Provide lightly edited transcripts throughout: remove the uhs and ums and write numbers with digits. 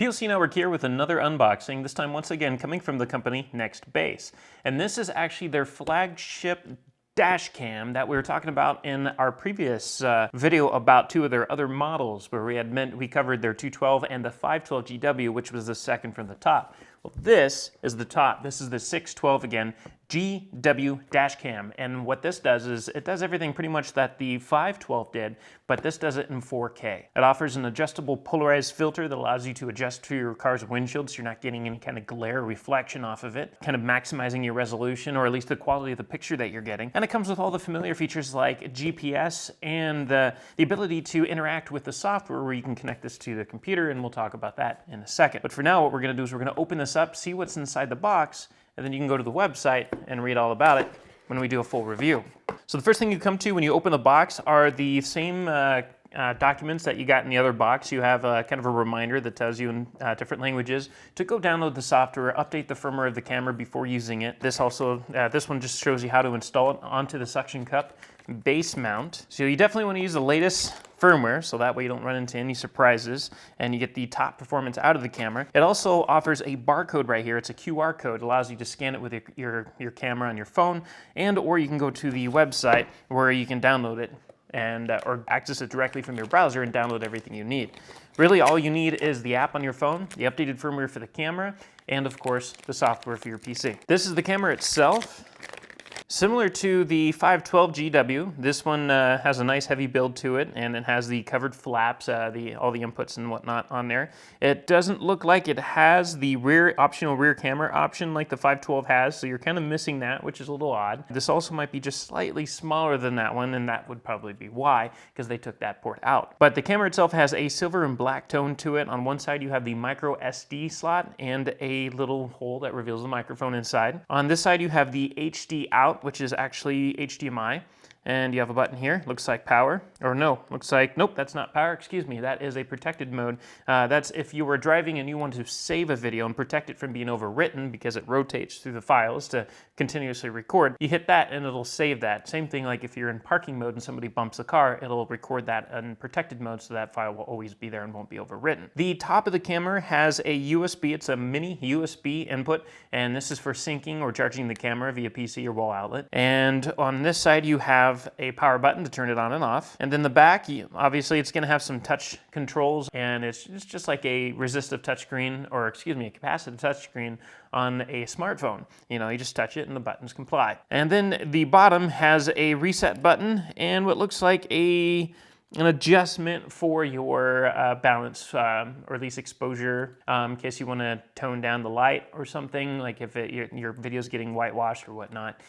POC Network here with another unboxing, this time once again coming from the company Nextbase. And this is actually their flagship Dashcam that we were talking about in our previous video about two of their other models, where we covered their 212 and the 512GW, which was the second from the top. Well, this is the top. This is the 612 again, GW Dashcam. And what this does is it does everything pretty much that the 512 did, but this does it in 4K. It offers an adjustable polarized filter that allows you to adjust to your car's windshield so you're not getting any kind of glare or reflection off of it, kind of maximizing your resolution or at least the quality of the picture that you're getting. And it comes with all the familiar features like GPS and the ability to interact with the software where you can connect this to the computer, and we'll talk about that in a second. But for now, what we're gonna do is we're gonna open this up, see what's inside the box, and then you can go to the website and read all about it when we do a full review. So the first thing you come to when you open the box are the same documents that you got in the other box. You have kind of a reminder that tells you in different languages to go download the software, update the firmware of the camera before using it. This one just shows you how to install it onto the suction cup base mount. So you definitely want to use the latest firmware, so that way you don't run into any surprises and you get the top performance out of the camera. It also offers a barcode right here. It's a QR code. It allows you to scan it with your camera on your phone, and or you can go to the website where you can download it and or access it directly from your browser and download everything you need. Really, all you need is the app on your phone, the updated firmware for the camera, and of course the software for your PC. This is the camera itself. Similar to the 512GW, this one has a nice heavy build to it, and it has the covered flaps, all the inputs and whatnot on there. It doesn't look like it has the optional rear camera option like the 512 has, so you're kind of missing that, which is a little odd. This also might be just slightly smaller than that one, and that would probably be why, because they took that port out. But the camera itself has a silver and black tone to it. On one side you have the micro SD slot and a little hole that reveals the microphone inside. On this side you have the HD out, which is actually HDMI, and you have a button here, looks like power, or no, looks like, nope, that's not power, excuse me, that is a protected mode. That's if you were driving and you want to save a video and protect it from being overwritten because it rotates through the files to continuously record, you hit that and it'll save that. Same thing like if you're in parking mode and somebody bumps the car, it'll record that in protected mode so that file will always be there and won't be overwritten. The top of the camera has a USB, it's a mini USB input, and this is for syncing or charging the camera via PC or wall outlet. And on this side you have a power button to turn it on and off. And then the back, obviously it's gonna have some touch controls, and it's just like a resistive touchscreen, or excuse me, a capacitive touchscreen on a smartphone. You know, you just touch it and the buttons comply. And then the bottom has a reset button and what looks like an adjustment for your balance, or at least exposure, in case you want to tone down the light or something, like if your video's getting whitewashed or whatnot.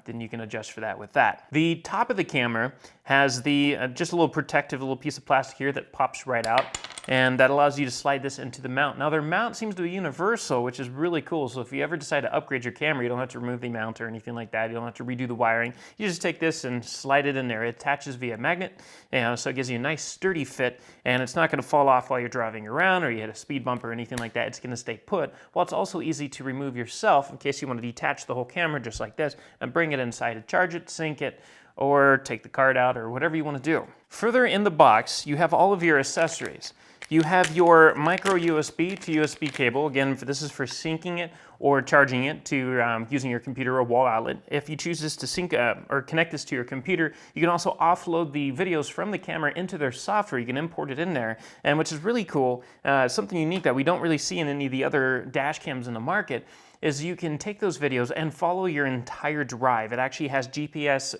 Then you can adjust for that with that. The top of the camera has just a little protective little piece of plastic here that pops right out, and that allows you to slide this into the mount. Now their mount seems to be universal, which is really cool. So if you ever decide to upgrade your camera, you don't have to remove the mount or anything like that. You don't have to redo the wiring. You just take this and slide it in there. It attaches via magnet, so it gives you a nice sturdy fit, and it's not going to fall off while you're driving around or you hit a speed bump or anything like that. It's going to stay put. While it's also easy to remove yourself in case you want to detach the whole camera just like this and bring it inside to charge it, sync it, or take the card out, or whatever you want to do. Further in the box, you have all of your accessories. You have your micro USB to USB cable. Again, this is for syncing it or charging it to using your computer or wall outlet. If you choose this to sync or connect this to your computer, you can also offload the videos from the camera into their software. You can import it in there, and which is really cool. Something unique that we don't really see in any of the other dash cams in the market is you can take those videos and follow your entire drive. It actually has GPS,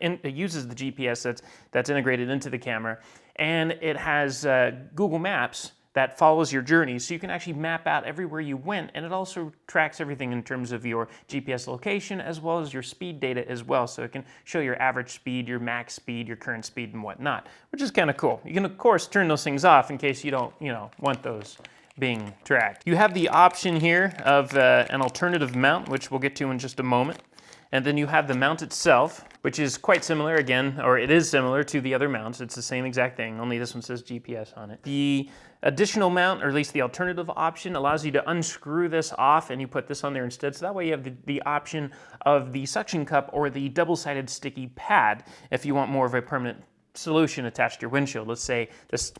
it uses the GPS that's integrated into the camera, and it has Google Maps that follows your journey, so you can actually map out everywhere you went, and it also tracks everything in terms of your GPS location as well as your speed data as well, so it can show your average speed, your max speed, your current speed, and whatnot, which is kind of cool. You can of course turn those things off in case you don't, want those being tracked. You have the option here of an alternative mount, which we'll get to in just a moment. And then you have the mount itself, which is quite similar again, or it is similar to the other mounts. It's the same exact thing, only this one says GPS on it. The additional mount, or at least the alternative option, allows you to unscrew this off and you put this on there instead. So that way you have the option of the suction cup or the double-sided sticky pad if you want more of a permanent solution attached to your windshield. Let's say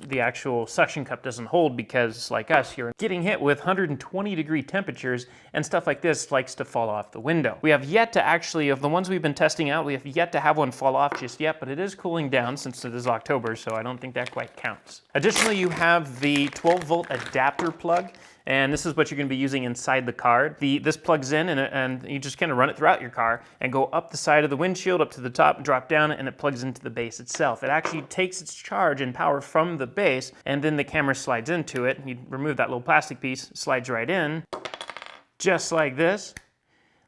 the actual suction cup doesn't hold because, like us, you're getting hit with 120-degree temperatures, and stuff like this likes to fall off the window. We have yet to actually, of the ones we've been testing out, we have yet to have one fall off just yet, but it is cooling down since it is October, so I don't think that quite counts. Additionally, you have the 12-volt adapter plug, and this is what you're going to be using inside the car. This plugs in, and you just kind of run it throughout your car and go up the side of the windshield, up to the top, drop down, and it plugs into the base itself. It actually takes its charge and power from the base, and then the camera slides into it. You remove that little plastic piece, slides right in, just like this.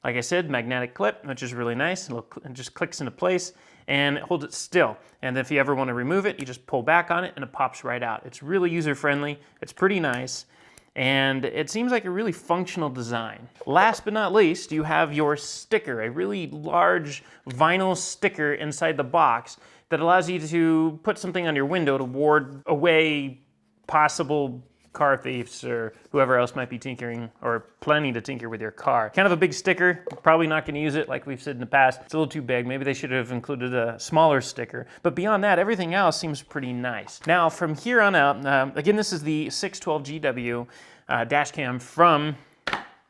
Like I said, magnetic clip, which is really nice. It just clicks into place, and it holds it still. And if you ever want to remove it, you just pull back on it, and it pops right out. It's really user-friendly. It's pretty nice. And it seems like a really functional design. Last but not least, you have your sticker, a really large vinyl sticker inside the box that allows you to put something on your window to ward away possible car thieves or whoever else might be tinkering or planning to tinker with your car. Kind of a big sticker, probably not going to use it like we've said in the past. It's a little too big. Maybe they should have included a smaller sticker. But beyond that, everything else seems pretty nice. Now, from here on out, again, this is the 612GW Dashcam from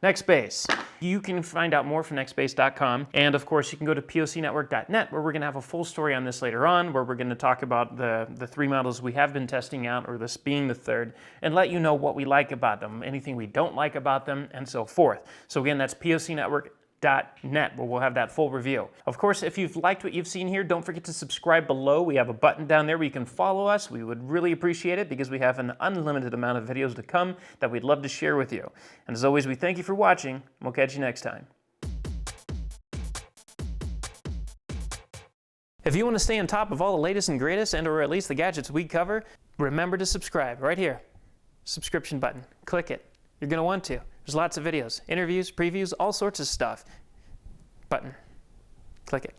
Nextbase. You can find out more from nextbase.com, and of course you can go to POCnetwork.net, where we're going to have a full story on this later on, where we're going to talk about the 3 models we have been testing out, or this being the 3rd, and let you know what we like about them, anything we don't like about them, and so forth. So again, that's POCnetwork.net, where we'll have that full review. Of course, if you've liked what you've seen here, don't forget to subscribe below. We have a button down there where you can follow us. We would really appreciate it because we have an unlimited amount of videos to come that we'd love to share with you. And as always, we thank you for watching, and we'll catch you next time. If you want to stay on top of all the latest and greatest, and or at least the gadgets we cover, remember to subscribe right here. Subscription button. Click it. You're going to want to. There's lots of videos, interviews, previews, all sorts of stuff. Button. Click it.